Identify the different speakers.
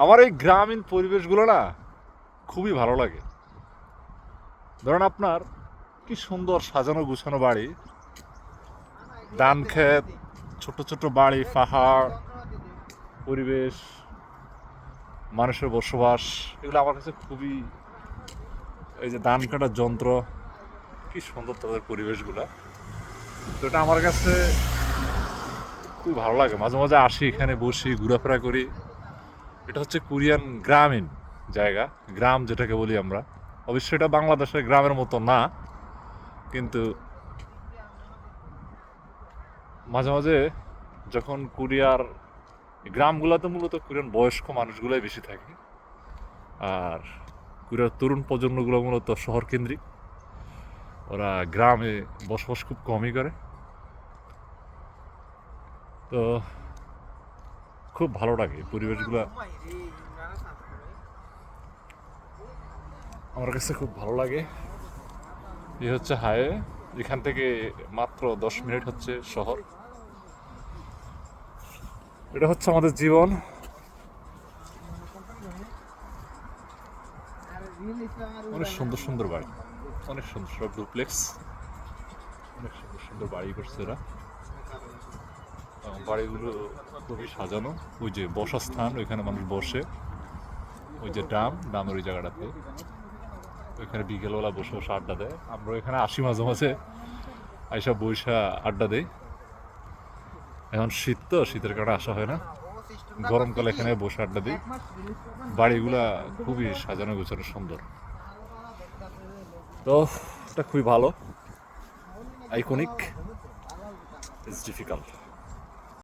Speaker 1: আমার এই গ্রামীণ পরিবেশগুলো না খুবই ভালো লাগে। ধরেন আপনার কি সুন্দর সাজানো গুছানো বাড়ি, ধান ক্ষেত, ছোট ছোট বাড়ি, পাহাড়, পরিবেশ, মানুষের বসবাস, এগুলো আমার কাছে খুবই, এই যে ধান কাটার যন্ত্র, কি সুন্দর তাদের পরিবেশগুলা। তো এটা আমার কাছে খুব ভালো লাগে। মাঝে মাঝে আসি, এখানে বসি, ঘোরাফেরা করি। এটা হচ্ছে কোরিয়ান গ্রামীণ জায়গা, গ্রাম যেটাকে বলি আমরা। অবশ্যই এটা বাংলাদেশের গ্রামের মতো না, কিন্তু মাঝে মাঝে যখন কোরিয়ার গ্রামগুলোতে মূলত কোরিয়ান বয়স্ক মানুষগুলোই বেশি থাকে, আর কোরিয়ার তরুণ প্রজন্মগুলো মূলত শহর কেন্দ্রিক। ওরা গ্রামে বসবাস খুব কমই করে। তো খুব ভালো লাগে এই পরিবেশগুলো, আমার কাছে খুব ভালো লাগে। এই হচ্ছে হাইওয়ে, এখান থেকে মাত্র 10 মিনিট হচ্ছে শহর। এটা হচ্ছে আমাদের জীবন। অনেক সুন্দর সুন্দর বাড়ি, অনেক সুন্দর সব ডুপ্লেক্স, অনেক সুন্দর সুন্দর বাড়ি করছে এরা। বাড়িগুলো খুবই সাজানো। ওই যে বসার স্থান, ওইখানে মানুষ বসে। ওই যে ডামের ওই জায়গাটাতে, ওইখানে বিকেলবেলা বসে বসে আড্ডা দেয়। আমরা এখানে আসি মাঝে মাঝে, আইসা বৈশা আড্ডা দেই। এখন শীত, তো শীতের কারণে আসা হয় না। গরমকালে এখানে বসে আড্ডা দিই। বাড়িগুলা খুবই সাজানো গোছানো সুন্দর। তো এটা খুবই ভালো, আইকনিক, ইটস ডিফিকাল্ট।